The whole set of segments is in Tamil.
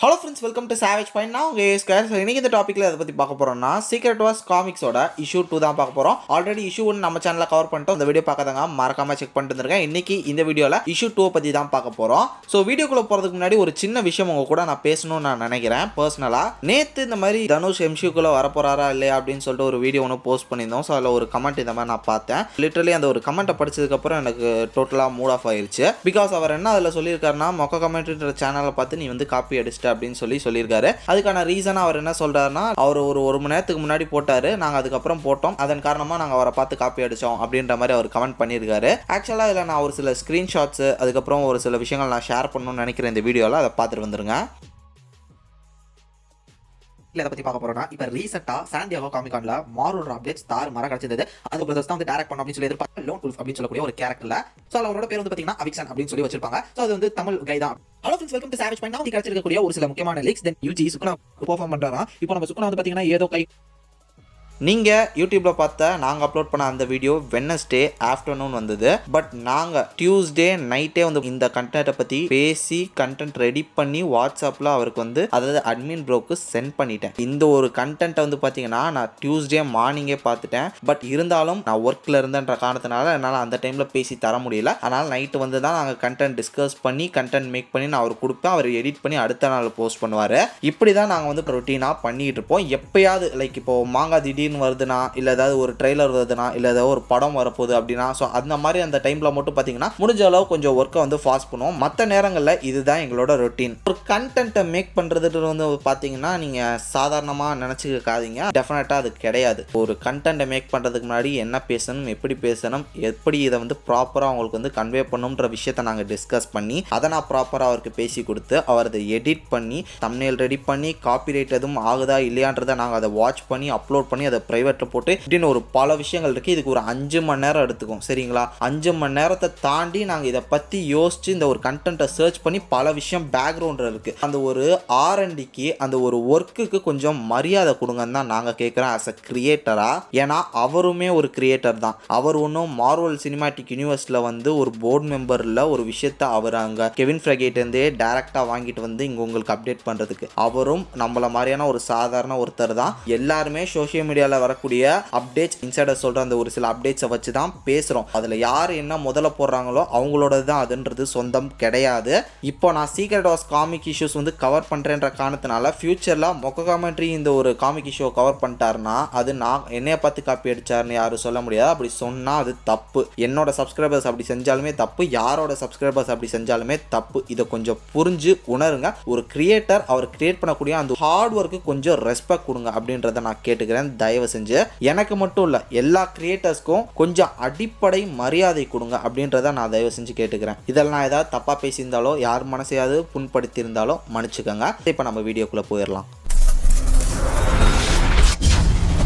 Hello friends, welcome to savage point. நான் உங்கள் ஸ்கொயர். இன்றைக்கி இந்த டாப்பிக்கில் அதை பற்றி பார்க்க போகிறோம்னா சீக்ரெட் வார்ஸ் காமிக்ஸோட இஷ்யூ 2 தான் பார்க்க போகிறோம். ஆல்ரெடி இஷ்யூ 1 நம்ம சேனலில் கவர் பண்ணிட்டோம். இந்த வீடியோ பார்க்காதங்க மறக்காமல் செக் பண்ணிட்டு இருந்திருக்கேன். இன்றைக்கி இந்த வீடியோவில் இஷ்யூ 2 பற்றி தான் பார்க்க போகிறோம். ஸோ வீடியோக்குள்ளே போகிறதுக்கு முன்னாடி ஒரு சின்ன விஷயம் உங்கள் கூட நான் பேசணும்னு நான் நினைக்கிறேன். பர்சனலாக நேற்று இந்த மாதிரி தனுஷ் எம்சியூக்குள்ளே வரப்போகிறாரா இல்லையா அப்படின்னு சொல்லிட்டு ஒரு வீடியோ ஒன்று போஸ்ட் பண்ணியிருந்தோம். ஸோ அதில் ஒரு கமெண்ட் இந்த மாதிரி நான் பார்த்தேன். லிட்டரலி அந்த ஒரு கமெண்ட்டை படிச்சதுக்கப்புறம் எனக்கு டோட்டலாக மூட் ஆஃப் ஆயிடுச்சு. பிகாஸ் அவர் என்ன அதில் சொல்லியிருக்காருன்னா, மொக்க கமெண்ட்ன்ற சேனலை பார்த்து நீ வந்து காப்பி அடிச்சிட்ட அப்படின்னு சொல்லியிருக்காரு. அதுக்கான ரீசன் அவர் என்ன சொல்றாருன்னா, அவர் ஒரு மணி நேரத்துக்கு முன்னாடி போட்டாரு, நாங்க அதுக்கப்புறம் போட்டோம், அதன் காரணமா நாங்க அவரை பார்த்து காப்பி அடிச்சோம் அப்படின்ற மாதிரி அவர் கமெண்ட் பண்ணியிருக்காரு. ஆக்சுவலா இதில் நான் ஒரு சில ஸ்கிரீன்ஷாட்ஸ் அதுக்கப்புறம் ஒரு சில விஷயங்கள் நான் ஷேர் பண்ணணும்னு நினைக்கிறேன் இந்த வீடியோவில். அதை பார்த்துட்டு வந்துருங்க. இதை பற்றி பார்க்க போறோம்னா, இப்போ ரீசெண்டாக சாண்டியாகோ காமிகான்ல மார்வல் அப்டேட்ஸ் தாறுமாறா கிடைச்சது. அது பிரதர்ஸ் தான் வந்து டைரக்ட் பண்ணணும் அப்படின்னு சொல்லி எதிர்பார்த்து லோன் உல்ஃப் அப்படின்னு சொல்லக்கூடிய ஒரு கேரக்டர்ல. ஸோ அவரோட பேர் வந்து பார்த்தீங்கன்னா அவிக்சன் அப்படின்னு சொல்லி வச்சிருப்பாங்க. ஸோ அது வந்து தமிழ் கை தான். Hello friends, welcome to savage point. நான் கிடைச்சிருக்கக்கூடிய ஒரு சில முக்கியமான லீக்ஸ். தென் யூஜி சுக்குனா பெர்ஃபார்ம் பண்றாரா. இப்போ நம்ம சுக்குனா வந்து பார்த்தீங்கன்னா ஏதோ கை நீங்கள் யூடியூப்பில் பார்த்த நாங்கள் அப்லோட் பண்ண அந்த வீடியோ வெட்னஸ்டே ஆஃப்டர்நூன் வந்தது. பட் நாங்கள் டியூஸ்டே நைட்டே வந்து இந்த கண்டென்ட்டை பற்றி பேசி கண்டென்ட் ரெடி பண்ணி வாட்ஸ்அப்பில் அவருக்கு வந்து அதாவது அட்மின் ப்ரோக்கு சென்ட் பண்ணிட்டேன். இந்த ஒரு கண்டென்ட்டை வந்து பார்த்தீங்கன்னா நான் டியூஸ்டே மார்னிங்கே பார்த்துட்டேன். பட் இருந்தாலும் நான் ஒர்க்கில் இருந்தேன்ற காரணத்தினால என்னால் அந்த டைமில் பேசி தர முடியல. அதனால் நைட்டு வந்து தான் நாங்கள் கண்டென்ட் டிஸ்கஸ் பண்ணி கண்டென்ட் மேக் பண்ணி நான் அவர் கொடுப்பேன். அவர் எடிட் பண்ணி அடுத்த நாள் போஸ்ட் பண்ணுவார். இப்படி தான் நாங்கள் வந்து ரொட்டீனாக பண்ணிகிட்டு இருப்போம். எப்போயாவது லைக் இப்போ மாங்கா திடீர்னு வருதுனா, இல்லை ஏதாவது ஒரு ட்ரெய்லர் வருதுனா, இல்லை ஏதாவது ஒரு படம் வரப்போகுது அப்படின்னா, ஸோ அந்த மாதிரி அந்த டைமில் மட்டும் பார்த்தீங்கன்னா முடிஞ்ச அளவு கொஞ்சம் ஒர்க்கை வந்து ஃபாஸ்ட் பண்ணுவோம். மற்ற நேரங்களில் இதுதான் எங்களோட ரொட்டீன். ஒரு கண்டென்ட்டை மேக் பண்ணுறது வந்து பார்த்தீங்கன்னா நீங்கள் சாதாரணமாக நினச்சிக்காதீங்க. டெஃபினட்டாக அது கிடையாது. ஒரு கண்டென்ட்டை மேக் பண்ணுறதுக்கு முன்னாடி என்ன பேசணும், எப்படி இதை வந்து ப்ராப்பராக அவங்களுக்கு வந்து கன்வே பண்ணணுன்ற விஷயத்தை நாங்கள் டிஸ்கஸ் பண்ணி அதை நான் ப்ராப்பராக அவருக்கு பேசி கொடுத்து அவர் அதை எடிட் பண்ணி தம்ப்நெயில் ரெடி பண்ணி காப்பிரைட் எதுவும் ஆகுதா இல்லையான்றதை நாங்கள் அதை வாட்ச் பண்ணி அப்லோட் பண்ணி அதை பிரைவேட்டில் போட்டு இப்படின்னு ஒரு பல விஷயங்கள் இருக்குது. இதுக்கு ஒரு 5 மணி நேரம் எடுத்துக்கும். சரிங்களா? 5 மணி நேரத்தை தாண்டி நாங்கள் இதை பற்றி யோசித்து இந்த ஒரு கண்டென்ட்டை சர்ச் பண்ணி பல விஷயம் பேக்ரவுண்டில் இருக்குது. அந்த ஒரு R&Dக்கு அந்த ஒரு ஒர்க்குக்கு கொஞ்சம் மரியாதை கொடுங்கன்னு தான் நாங்கள் கேட்குறோம் ஆஸ் அ கிரியேட்டராக. ஏன்னா அவருமே ஒரு கிரியேட்டர் தான். அவர் ஒன்றும் மார்வல் சினிமாட்டிக் யூனிவர்ஸில் வந்து ஒரு போர்டு மெம்பரில் ஒரு விஷயத்தை அவர் அங்கே கெவின் ஃப்ரெகேட்டேருந்தே டேரெக்டாக வாங்கிட்டு வந்து இங்கே உங்களுக்கு அப்டேட் பண்ணுறதுக்கு அவரும் நம்மள மாதிரியான ஒரு சாதாரண ஒருத்தர் தான். எல்லாருமே சோஷியல் மீடியாவில் வரக்கூடிய அப்டேட்ஸ் இன்சைடர் சொல்ற அந்த ஒரு சில அப்டேட்ஸை வச்சு தான் பேசுகிறோம். அதில் யார் என்ன முதல்ல போடுறாங்களோ அவங்களோட தான் அதுன்றது சொந்தம் கிடையாது. இப்போ நான் சீக்ரெட் வார்ஸ் காமிக் இஷ்யூஸ் வந்து கவர் பண்ணுறேன்ற காரணத்தினால ஃபியூச்சரில் மொக்க காமெண்ட்ரி இந்த ஒரு காமிக் இஷ்யூ கவர் பண்ணிட்டாருன்னா அது நான் என்னைய பார்த்து காப்பி அடிச்சாருன்னு யாரும் சொல்ல முடியாது. அப்படி சொன்னால் அது தப்பு. என்னோட சப்ஸ்கிரைபர்ஸ் அப்படி செஞ்சாலுமே தப்பு, யாரோட சப்ஸ்கிரைபர்ஸ் அப்படி செஞ்சாலுமே தப்பு. இதை கொஞ்சம் புரிஞ்சு உணருங்க. ஒரு கிரியேட்டர் அவர் கிரியேட் பண்ணக்கூடிய அந்த ஹார்ட் ஒர்க்கு கொஞ்சம் ரெஸ்பெக்ட் கொடுங்க அப்படின்றத நான் கேட்டுக்கிறேன். தயவு செஞ்சு எனக்கு மட்டும் இல்லை எல்லா கிரியேட்டர்ஸ்க்கும் கொஞ்சம் அடிப்படை மரியாதை கொடுங்க அப்படின்றத நான் தயவு செஞ்சு கேட்டுக்கிறேன். இதெல்லாம் நான் ஏதாவது தப்பாக பேசியிருந்தாலோ யார் மனசையாவது புண்படுத்தியிருந்தாலோ மன்னிச்சுக்கோங்க. இப்போ நம்ம வீடியோக்குள்ளே போயிடலாம்.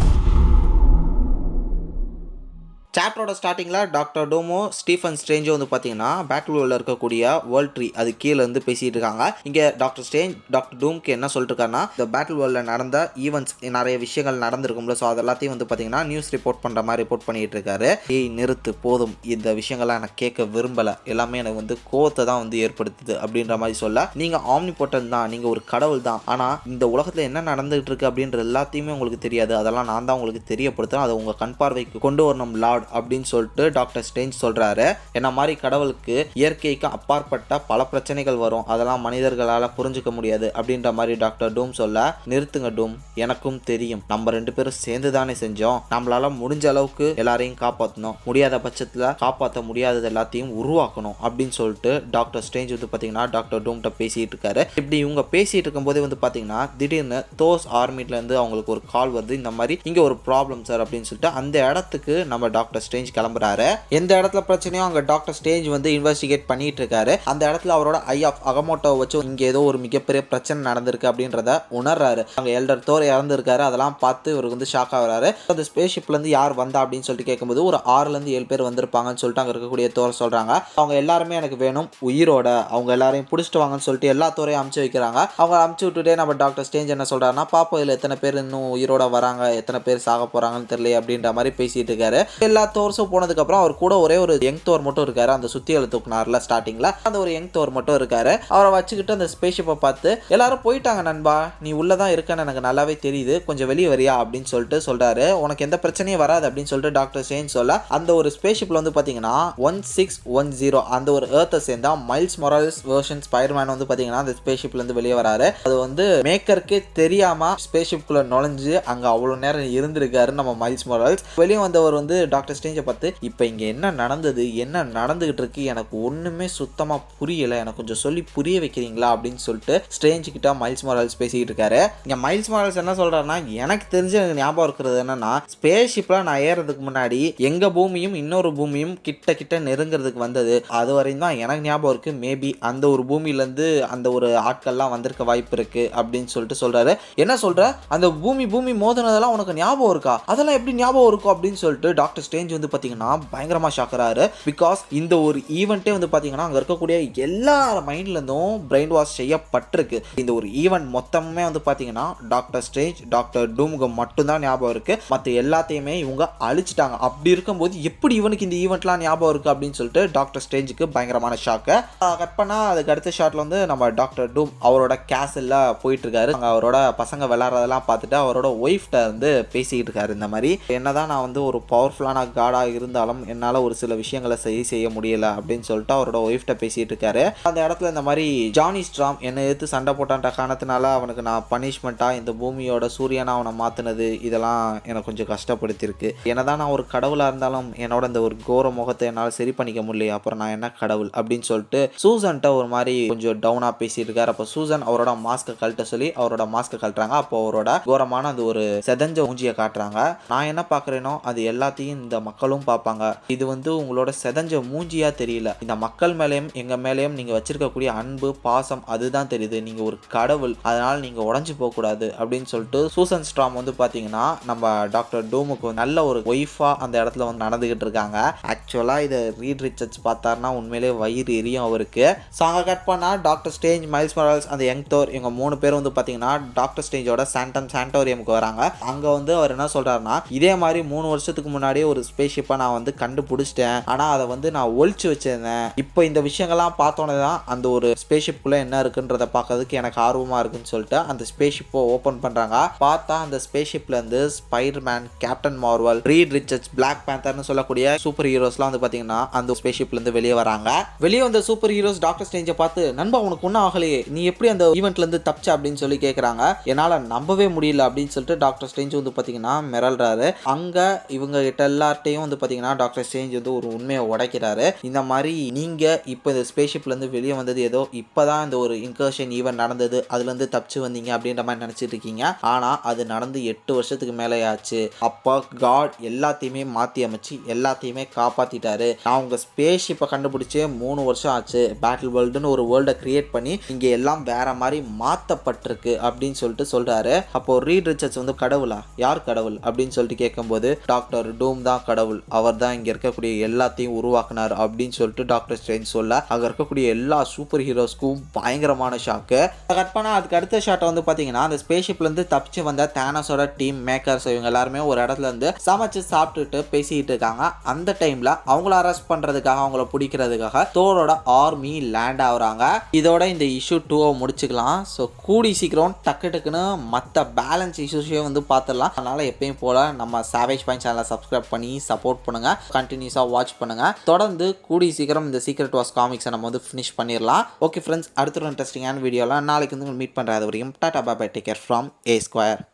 சாப்டரோட ஸ்டார்டிங்கில் டாக்டர் டூமோ ஸ்டீஃபன் ஸ்ட்ரேஞ்சோ வந்து பார்த்தீங்கன்னா பேட்டில் வேர்ல்டில் இருக்கக்கூடிய வேர்ல்ட் ட்ரீ அது கீழே வந்து பேசிகிட்டு இருக்காங்க. இங்கே டாக்டர் ஸ்ட்ரேஞ்ச் டாக்டர் டூம்க்கு என்ன சொல்லிட்டு இருக்காருன்னா, இந்த பேட்டில் வேர்ல்டில் நடந்த ஈவெண்ட்ஸ் நிறைய விஷயங்கள் நடந்திருக்கும்ல, ஸோ அது எல்லாத்தையும் வந்து பார்த்தீங்கன்னா நியூஸ் ரிப்போர்ட் பண்ணுற மாதிரி ரிப்போர்ட் பண்ணிகிட்டு இருக்காரு. நிறுத்து போதும், இந்த விஷயங்கள்லாம் எனக்கு கேட்க விரும்பலை, எல்லாமே எனக்கு வந்து கோவத்தை தான் வந்து ஏற்படுத்துது அப்படின்ற மாதிரி சொல்ல, நீங்கள் ஆம்னிபோட்டன் தான், நீங்கள் ஒரு கடவுள் தான், ஆனால் இந்த உலகத்தில் என்ன நடந்துகிட்டு இருக்கு அப்படின்ற எல்லாத்தையுமே உங்களுக்கு தெரியாது, அதெல்லாம் நான் தான் உங்களுக்கு தெரியப்படுத்துகிறேன், அதை உங்கள் கண் பார்வைக்கு கொண்டு வரணும் லார்ட் அப்படின்னு சொல்லிட்டு டாக்டர் ஸ்ட்ரேஞ்ச் சொல்றாரு. என்ன மாதிரி கடவுளுக்கு இயற்கைக்கு அப்பாற்பட்ட பல பிரச்சனைகள் வரும், அதெல்லாம் மனிதர்களால் புரிஞ்சுக்க முடியாது அப்படின்ற மாதிரி டாக்டர் டூம் சொல்ல, நிறுத்துங்க டூம், எனக்கும் தெரியும், நம்ம 2 பேரும் சேர்ந்து தானே செஞ்சோம், நம்மளால முடிஞ்ச அளவுக்கு எல்லாரையும் காப்பாற்றணும், முடியாத பட்சத்தில் காப்பாற்ற முடியாதது எல்லாத்தையும் உருவாக்கணும் அப்படின்னு சொல்லிட்டு டாக்டர் ஸ்ட்ரேஞ்ச் வந்து பார்த்தீங்கன்னா டாக்டர் டூம்கிட்ட பேசிட்டு இருக்காரு. இப்படி இவங்க பேசிட்டு இருக்கும்போதே வந்து பார்த்தீங்கன்னா திடீர்னு தோஸ் ஆர்மிலேருந்து அவங்களுக்கு ஒரு கால் வருது, இந்த மாதிரி இங்கே ஒரு ப்ராப்ளம் சார் அப்படின்னு சொல்லிட்டு அந்த இடத்துக்கு நம்ம டாக்டர் ஸ்ட்ரேஞ்ச் கிளம்புறாரு. எந்த இடத்துல பிரச்சனையோ அங்க டாக்டர் ஸ்ட்ரேஞ்ச் வந்து இன்வெஸ்டிகேட் பண்ணிட்டு இருக்காரு. அந்த இடத்துல அவரோட ஐ ஆஃப் அகமோட்டோவை வச்சு இங்க ஏதோ ஒரு மிகப்பெரிய பிரச்சனை நடந்திருக்கு அப்படின்றத உணர்றாரு. அங்க எல்டர் தோர் இறந்துருக்காரு. அதெல்லாம் பார்த்து இவருக்கு வந்து ஷாக் ஆகுறாரு. அந்த ஸ்பேஸ் ஷிப்ல இருந்து யார் வந்தா அப்படின்னு சொல்லிட்டு கேட்கும்போது ஒரு 6லேருந்து 7 பேர் வந்திருப்பாங்கன்னு சொல்லிட்டு அங்க இருக்கக்கூடிய தோர் சொல்றாங்க. அவங்க எல்லாருமே எனக்கு வேணும் உயிரோட, அவங்க எல்லாரையும் பிடிச்சிட்டு வாங்கன்னு சொல்லிட்டு எல்லா தோரையும் அமுச்சு வைக்கிறாங்க. அவங்க அமுச்சு விட்டுட்டே நம்ம டாக்டர் ஸ்ட்ரேஞ்ச் என்ன சொல்றாருன்னா, பாப்போம் இதுல எத்தனை பேர் இன்னும் உயிரோட வராங்க, எத்தனை பேர் சாக போறாங்கன்னு தெரியல அப்படின்ற மாதிரி பேசிட்டு இருக்காரு. எல்லா தோர்ஸும் போனதுக்கப்புறம் அவர் கூட ஒரே ஒரு யங் தோர் மட்டும் இருக்காரு. அந்த சுத்தியலை தூக்குனார்ல ஸ்டார்டிங்ல, அந்த ஒரு யங் தோர் மட்டும் இருக்காரு. அவரை வச்சுக்கிட்டு அந்த ஸ்பேஸ்ஷிப்பை பார்த்து எல்லாரும் போயிட்டாங்க நண்பா, நீ உள்ளதான் இருக்கன்னு எனக்கு நல்லாவே தெரியுது, கொஞ்சம் வெளியே வரியா அப்படின்னு சொல்லிட்டு சொல்றாரு. உனக்கு எந்த பிரச்சனையும் வராது அப்படின்னு சொல்லிட்டு டாக்டர் ஸ்ட்ரேஞ்ச் சொல்ல, அந்த ஒரு ஸ்பேஸ்ஷிப்ல வந்து பாத்தீங்கன்னா 1610 அந்த ஒரு எர்த்தை சேர்ந்தா மைல்ஸ் மொராலிஸ் வெர்ஷன் ஸ்பைடர்மேன் வந்து பாத்தீங்கன்னா அந்த ஸ்பேஸ்ஷிப்ல இருந்து வெளியே வராரு. அது வந்து மேக்கருக்கே தெரியாம ஸ்பேஸ்ஷிப்குள்ள நுழைஞ்சு அங்க அவ்வளவு நேரம் இருந்திருக்காரு நம்ம மைல்ஸ் மொராலிஸ். வெளியே வந்தவர் வந்து டாக்டர் ஸ்ட்ரேஞ்சை பார்த்து, இப்போ இங்க என்ன நடந்தது, என்ன நடந்துகிட்டு இருக்கு, எனக்கு ஒண்ணுமே சுத்தமா புரியல, எனக்கு கொஞ்சம் சொல்லி புரிய வைக்கிறீங்களா அப்படின்னு சொல்லிட்டு ஸ்ட்ரேஞ்ச் கிட்ட மைல்ஸ் மொராலிஸ் பேசிக்கிட்டு இருக்காரு. இங்க மைல்ஸ் மொராலிஸ் என்ன சொல்றாருன்னா, எனக்கு தெரிஞ்ச ஞாபகம் இருக்கிறது என்னன்னா, ஸ்பேஸ்ஷிப்ல நான் ஏறதுக்கு முன்னாடி எங்க பூமியும் இன்னொரு பூமியும் கிட்ட கிட்ட நெருங்கிறதுக்கு வந்தது, அது வரையும் தான் எனக்கு ஞாபகம் இருக்கு. மேபி அந்த ஒரு பூமியில இருந்து அந்த ஒரு ஆட்கள்லாம் வந்திருக்க வாய்ப்பு இருக்கு அப்படின்னு சொல்லிட்டு சொல்றாரு. என்ன சொல்ற, அந்த பூமி மோதினதெல்லாம் உனக்கு ஞாபகம் இருக்கா, அதெல்லாம் எப்படி ஞாபகம் இருக்கும் அப்படின்னு சொல்லிட்டு டாக்டர் ஸ்ட்ரேஞ்ச் வந்து பாத்தீங்கன்னா பயங்கரமா ஷாக்கராரு. பிகாஸ் இந்த ஒரு ஈவெண்ட்டே வந்து பாத்தீங்கன்னா அங்க இருக்கக்கூடிய எல்லார் மைண்ட்ல இருந்தும் பிரெயின் வாஷ் செய்யப்பட்டிருக்கு. இந்த ஒரு ஈவெண்ட் மொத்தமே வந்து பாத்தீங்கன்னா டாக்டர் ஸ்ட்ரேஞ்ச், டாக்டர் டூமுக்கு மட்டும்தான் ஞாபகம் இருக்கு, மற்ற எல்லாத்தையுமே இவங்க அழிச்சிட்டாங்க. அப்படி இருக்கும்போது எப்படி இவனுக்கு இந்த ஈவெண்ட்லாம் ஞாபகம் இருக்கு அப்படின்னு சொல்லிட்டு டாக்டர் ஸ்ட்ரேஞ்சுக்கு பயங்கரமான ஷாக்கு. கட் பண்ணா அதுக்கு அடுத்த ஷாட்ல வந்து நம்ம டாக்டர் டூம் அவரோட கேசல்ல போயிட்டு இருக்காரு. அவரோட பசங்க விளையாடுறதெல்லாம் பார்த்துட்டு அவரோட ஒய்ஃப்ட வந்து பேசிக்கிட்டு இருக்காரு. இந்த மாதிரி என்னதான் நான் வந்து ஒரு பவர்ஃபுல்லான காடா இருந்தாலும் என்னால ஒரு சில விஷயங்களை செய்ய முடியல அப்படின்னு சொல்லிட்டு அவரோட ஒய்ஃப்ட பேசிட்டு இருக்காரு. அந்த இடத்துல இந்த மாதிரி ஜானி ஸ்ட்ராம் என்னை எடுத்து சண்டை போட்டான்ற காரணத்தினால அவனுக்கு நான் பனிஷ்மெண்டா இந்த பூமியோட சூரியனா அவனை மாத்தினது, இதெல்லாம் எனக்கு கொஞ்சம் கஷ்டப்படுத்திருக்கு. என்னதான் நான் ஒரு கடவுளா இருந்தாலும் என்னோட இந்த ஒரு கோர முகத்தை என்னால் சரி பண்ணிக்க முடியல, அப்புறம் நான் என்ன கடவுள் அப்படின்னு சொல்லிட்டு சூசன்ட்ட ஒரு மாதிரி கொஞ்சம் டவுனா பேசிட்டு இருக்காரு. அப்போ சூசன் அவரோட மாஸ்கை கழட்ட சொல்லி அவரோட மாஸ்கை கழட்டுறாங்க. அப்போ அவரோட கோரமான அந்த ஒரு செதஞ்ச மூஞ்சியை காட்டுறாங்க. நான் என்ன பார்க்குறேனோ அது எல்லாத்தையும் இந்த மக்களும் பார்ப்பாங்க. இது வந்து உங்களோட செதஞ்ச மூஞ்சியா தெரியல, இந்த மக்கள் மேலேயும் எங்க மேலேயும் நீங்க வச்சிருக்கக்கூடிய அன்பு பாசம் அதுதான் தெரியுது, நீங்க ஒரு கடவுள், அதனால நீங்க உடஞ்சு போக கூடாது அப்படின்னு சொல்லிட்டு சூசன் ஸ்ட்ராம் வந்து பாத்தீங்கன்னா நம்ம டாக்டர் டூமுக்கு நல்ல ஒரு ஒய்ஃபா அந்த இடத்துல வந்து நடந்துகிட்டு இருக்காங்க. ஆக்சுவலா இதை ரீட் ரிச்சர்ட்ஸ் பார்த்தாருன்னா உண்மையிலே வயிறு எரியும் அவருக்கு. சாங்க கட் பண்ணா டாக்டர் ஸ்ட்ரேஞ்ச், மைல்ஸ் மொராலிஸ், அந்த யங் தோர் இவங்க 3 பேரும் வந்து பாத்தீங்கன்னா டாக்டர் ஸ்ட்ரேஞ்சோட சாண்டோரியமுக்கு வராங்க. அங்க வந்து அவர் என்ன சொல்றாருன்னா, இதே மாதிரி 3 வருஷத்துக்கு முன்னாடியே ஒரு ஸ்பேஸ்ஷிப்பை நான் வந்து கண்டுபிடிச்சிட்டேன், ஆனா அதை வந்து நான் ஒழிச்சு வச்சிருந்தேன். இப்போ இந்த விஷயங்கள்லாம் பார்த்தோன்னே தான் அந்த ஒரு ஸ்பேஸ்ஷிப்புக்குள்ள என்ன இருக்குன்றத பார்க்கறதுக்கு எனக்கு ஆர்வமா இருக்குன்னு சொல்லிட்டு அந்த ஸ்பேஸ்ஷிப்பை ஓப்பன் பண்றாங்க. பார்த்தா அந்த ஸ்பேஸ்ஷிப்ல இருந்து Spiderman, Captain Marvel, Reed Richards, Black பேந்தர்னு சொல்லக்கூடிய சூப்பர் ஹீரோஸ்லாம் வந்து பாத்தீங்கன்னா அந்த ஸ்பேஸ்ஷிப்ல இருந்து வெளியே வராங்க. வெளியே வந்த சூப்பர் ஹீரோஸ் டாக்டர் ஸ்ட்ரேஞ்சை பார்த்து, நண்பா உனக்கு ஒன்றும் ஆகலையே, நீ எப்படி அந்த ஈவெண்ட்ல இருந்து தப்பிச்ச அப்படின்னு சொல்லி கேட்கறாங்க. என்னால நம்பவே முடியல அப்படின்னு சொல்லிட்டு டாக்டர் ஸ்ட்ரேஞ்ச் வந்து பாத்தீங்கன்னா மிரள்றாரு. அங்க இவங்க கிட்ட எல்லார்ட்டையும் வந்து பாத்தீங்கன்னா டாக்டர் ஸ்ட்ரேஞ்ச் வந்து ஒரு உண்மையை உடைக்கிறாரு. இந்த மாதிரி நீங்க இப்போ இந்த ஸ்பேஸ்ஷிப்ல இருந்து வெளியே வந்தது ஏதோ இப்பதான் இந்த ஒரு இன்கர்ஷன் ஈவெண்ட் நடந்தது, அதுல இருந்து தப்பிச்சு வந்தீங்க அப்படின்ற மாதிரி நினைச்சிட்டு இருக்கீங்க. ஆனா அது நடந்து 8 வருஷத்துக்கு மேலே ஆச்சு. அப்போ காட் எல்லாத்தையுமே மாத்தி அமைச்சு எல்லாத்தையுமே காப்பாத்திட்டாரு. நான் உங்க ஸ்பேஸ்ஷிப்பை கண்டுபிடிச்சே 3 வருஷம் ஆச்சு. பேட்டில் வேர்ல்டுன்னு ஒரு வேர்ல்டை கிரியேட் பண்ணி இங்க எல்லாம் வேற மாதிரி மாத்தப்பட்டிருக்கு அப்படின்னு சொல்லிட்டு சொல்றாரு. அப்போ ரீட் ரிச்சர்ட்ஸ் வந்து கடவுளா, யார் கடவுள் அப்படின்னு சொல்லிட்டு கேட்கும்போது டாக்டர் டூம் தான் கடவுள், அவர் தான் இங்க இருக்கக்கூடிய எல்லாத்தையும் உருவாக்குனார் அப்படின்னு சொல்லிட்டு டாக்டர் ஸ்ட்ரேஞ்ச் சொல்ல அங்க இருக்கக்கூடிய எல்லா சூப்பர் ஹீரோஸ்க்கும் பயங்கரமான ஷாக்கு. கட் பண்ணா அதுக்கு அடுத்த ஷாட்டை வந்து பாத்தீங்கன்னா அந்த ஸ்பேஸ்ஷிப்ல இருந்து தப்பிச்சு வந்த தானோஸோட டீம் மேக்கர்ஸ் இவங்க எல்லாருமே ஒரு இடத்துல இருந்து சமைச்சு சாப்பிட்டுட்டு பேசிட்டு இருக்காங்க. அந்த டைம்ல அவங்கள அரெஸ்ட் பண்றதுக்காக, அவங்கள பிடிக்கிறதுக்காக தோரோட ஆர்மி லேண்ட் ஆகுறாங்க. இதோட இந்த இஷ்யூ 2 முடிச்சுக்கலாம். ஸோ கூடி சீக்கிரம் டக்குன்னு மற்ற பேலன்ஸ் இஷ்யூஸையும் வந்து பார்த்துடலாம். அதனால எப்பயும் போல நம்ம சாவேஜ் பாயிண்ட் சேனலை சப்ஸ்கிரைப் பண்ணி சப்போர்ட் பண்ணுங்க, கண்டினியூஸா வாட்ச் பண்ணுங்க. தொடர்ந்து கூடி சீக்கிரம் இந்த சீக்ரெட் வார்ஸ் காமிக்ஸை நம்ம வந்து ஃபினிஷ் பண்ணிடலாம். ஓகே ஃப்ரெண்ட்ஸ், அடுத்த ஒரு இன்ட்ரெஸ்டிங்கான வீடியோலாம் நாளைக்கு வந்து மீட் பண்றது வரைக்கும் tata bye bye, take care from A Square.